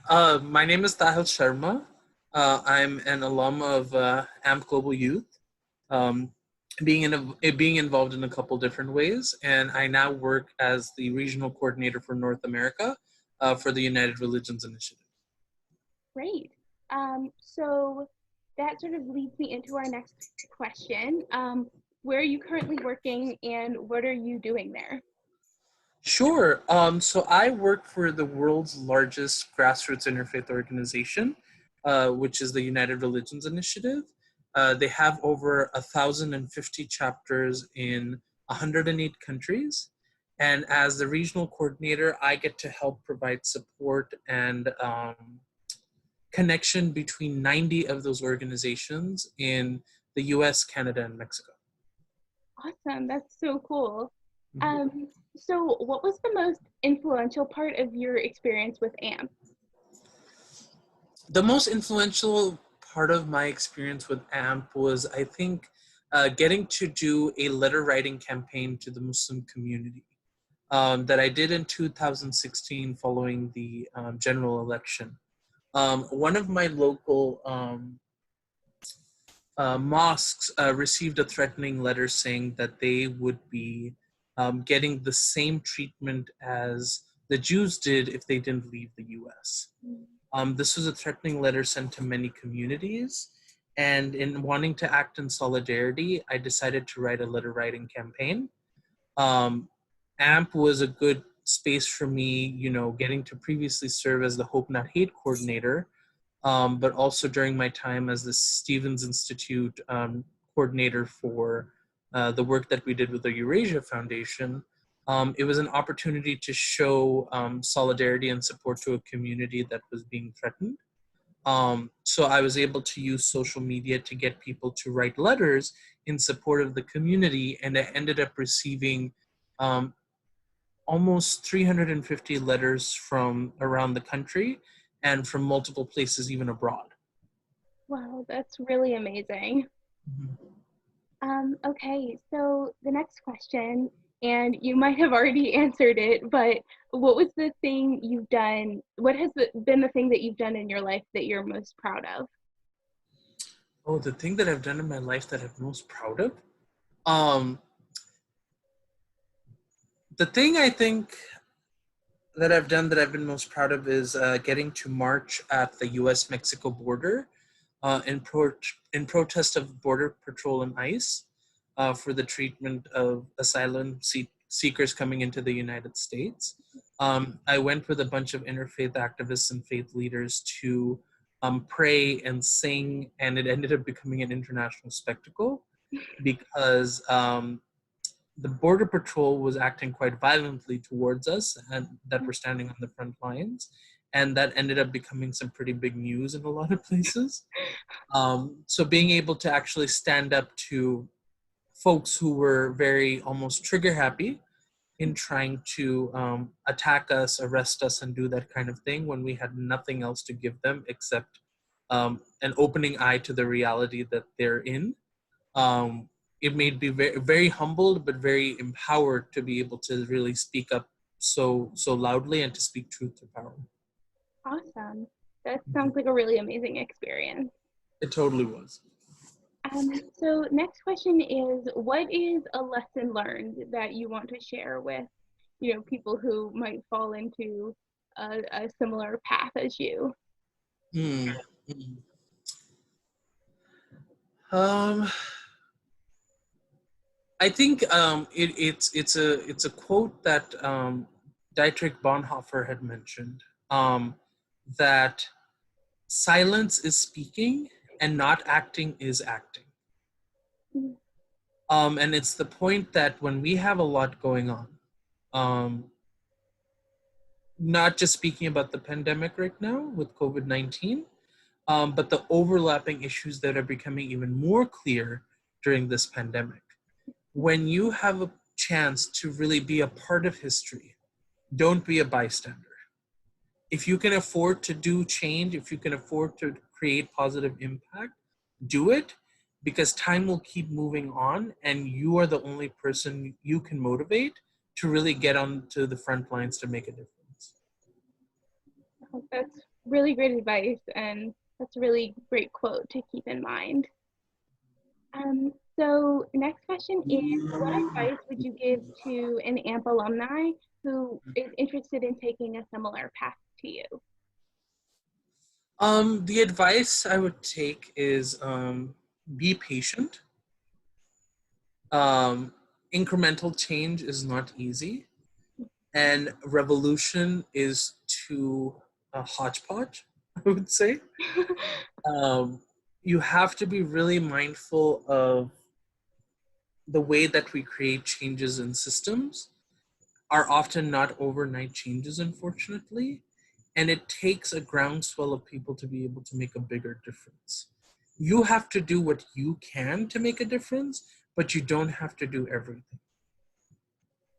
My name is Tahil Sharma. I'm an alum of AMP Global Youth, um, being involved in a couple different ways, and I now work as the regional coordinator for North America for the United Religions Initiative. Great. So that sort of leads me into our next question. Where are you currently working and what are you doing there? Sure. So I work for the world's largest grassroots interfaith organization, which is the United Religions Initiative. They have over 1,050 chapters in 108 countries. And as the regional coordinator, I get to help provide support and connection between 90 of those organizations in the US, Canada, and Mexico. Awesome. That's so cool. Mhm. Um, so what was the most influential part of your experience with AMP? The most influential part of my experience with AMP was, I think, getting to do a letter writing campaign to the Muslim community that I did in 2016 following the general election. One of my local mosques received a threatening letter saying that they would be getting the same treatment as the Jews did if they didn't leave the US. This was a threatening letter sent to many communities. And in wanting to act in solidarity, I decided to write a letter writing campaign. Um, AMP was a good space for me, getting to previously serve as the Hope Not Hate coordinator, but also during my time as the Stevens Institute coordinator for the work that we did with the Eurasia Foundation. It was an opportunity to show solidarity and support to a community that was being threatened. So I was able to use social media to get people to write letters in support of the community, and I ended up receiving um, almost 350 letters from around the country and from multiple places, even abroad. Wow, that's really amazing. Mhm. Okay, so the next question, and you might have already answered it, but what was the thing you've done? What has been the thing that you've done in your life that you're most proud of? Oh, the thing that I've done in my life that I'm most proud of? Um, the thing I think that I've done that I've been most proud of is getting to march at the U.S.-Mexico border in protest of Border Patrol and ICE for the treatment of asylum seekers coming into the United States. I went with a bunch of interfaith activists and faith leaders to pray and sing, and it ended up becoming an international spectacle because the Border Patrol was acting quite violently towards us and that were standing on the front lines. And that ended up becoming some pretty big news in a lot of places. So being able to actually stand up to folks who were very almost trigger happy in trying to attack us, arrest us, and do that kind of thing when we had nothing else to give them except an opening eye to the reality that they're in. Um, it made me very, very humbled, but very empowered to be able to really speak up so loudly and to speak truth to power. Awesome. That sounds like a really amazing experience. It totally was. So next question is, what is a lesson learned that you want to share with, people who might fall into a similar path as you? Hmm. Hmm. Um, I think it's a quote that Dietrich Bonhoeffer had mentioned, that silence is speaking and not acting is acting. Mm. And it's the point that when we have a lot going on, um, not just speaking about the pandemic right now with COVID-19, but the overlapping issues that are becoming even more clear during this pandemic. When you have a chance to really be a part of history, don't be a bystander. If you can afford to do change, if you can afford to create positive impact, do it, because time will keep moving on and you are the only person you can motivate to really get onto the front lines to make a difference. That's really great advice, and that's a really great quote to keep in mind. So next question is, what advice would you give to an AMP alumni who is interested in taking a similar path to you? The advice I would take is be patient. Um, Incremental change is not easy, and revolution is too hodgepodge, I would say. Um, you have to be really mindful of the way that we create changes in systems are often not overnight changes, unfortunately. And it takes a groundswell of people to be able to make a bigger difference. You have to do what you can to make a difference, but you don't have to do everything.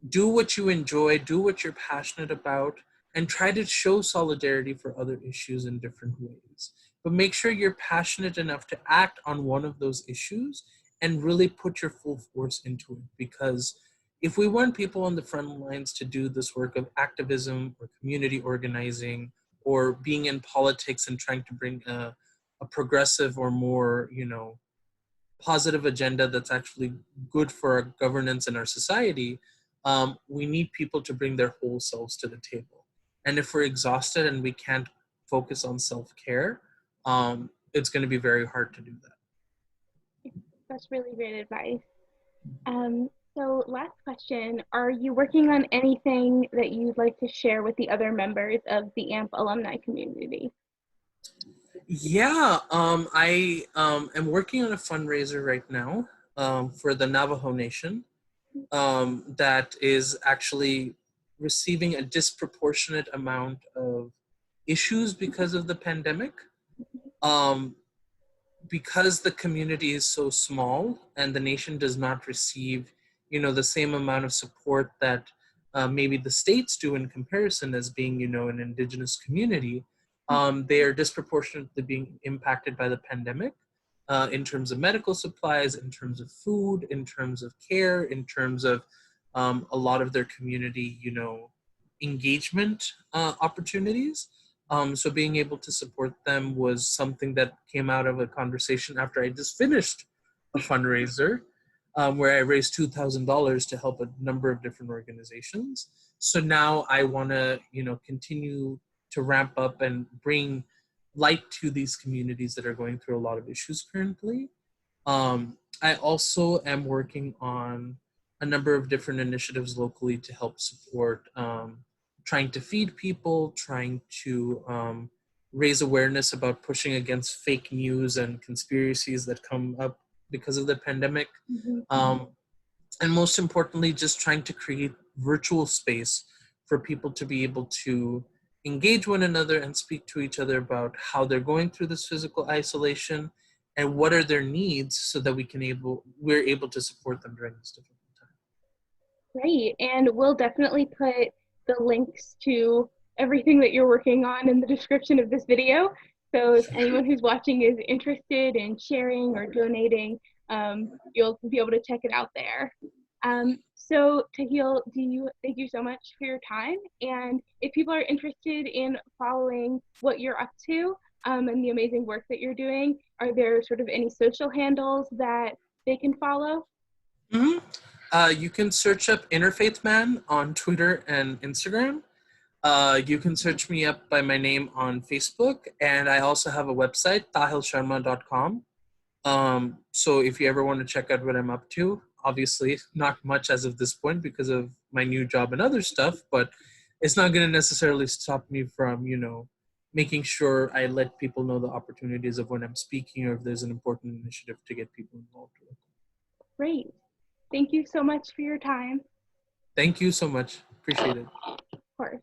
Do what you enjoy, do what you're passionate about, and try to show solidarity for other issues in different ways. But make sure you're passionate enough to act on one of those issues and really put your full force into it. Because if we want people on the front lines to do this work of activism or community organizing or being in politics and trying to bring a progressive or more, positive agenda that's actually good for our governance and our society, we need people to bring their whole selves to the table. And if we're exhausted and we can't focus on self-care, it's going to be very hard to do that. That's really great advice. So last question, are you working on anything that you'd like to share with the other members of the AMP alumni community? Yeah, I am working on a fundraiser right now for the Navajo Nation that is actually receiving a disproportionate amount of issues because of the pandemic. Um, because the community is so small and the nation does not receive, the same amount of support that maybe the states do in comparison as being, an indigenous community, they are disproportionately being impacted by the pandemic in terms of medical supplies, in terms of food, in terms of care, in terms of a lot of their community, engagement opportunities. So being able to support them was something that came out of a conversation after I just finished a fundraiser where I raised $2,000 to help a number of different organizations. So now I want to, continue to ramp up and bring light to these communities that are going through a lot of issues currently. I also am working on a number of different initiatives locally to help support trying to feed people, trying to raise awareness about pushing against fake news and conspiracies that come up because of the pandemic. Um, and most importantly, just trying to create virtual space for people to be able to engage one another and speak to each other about how they're going through this physical isolation and what are their needs so that we're able to support them during this difficult time. Great, and we'll definitely put the links to everything that you're working on in the description of this video. So if anyone who's watching is interested in sharing or donating, you'll be able to check it out there. So Tahil, thank you so much for your time. And if people are interested in following what you're up to and the amazing work that you're doing, are there sort of any social handles that they can follow? Mm-hmm. You can search up Interfaith Man on Twitter and Instagram. You can search me up by my name on Facebook, and I also have a website, tahilsharma.com. So if you ever want to check out what I'm up to, obviously not much as of this point because of my new job and other stuff, but it's not going to necessarily stop me from, making sure I let people know the opportunities of when I'm speaking or if there's an important initiative to get people involved with. Great. Thank you so much for your time. Thank you so much. Appreciate it. Of course.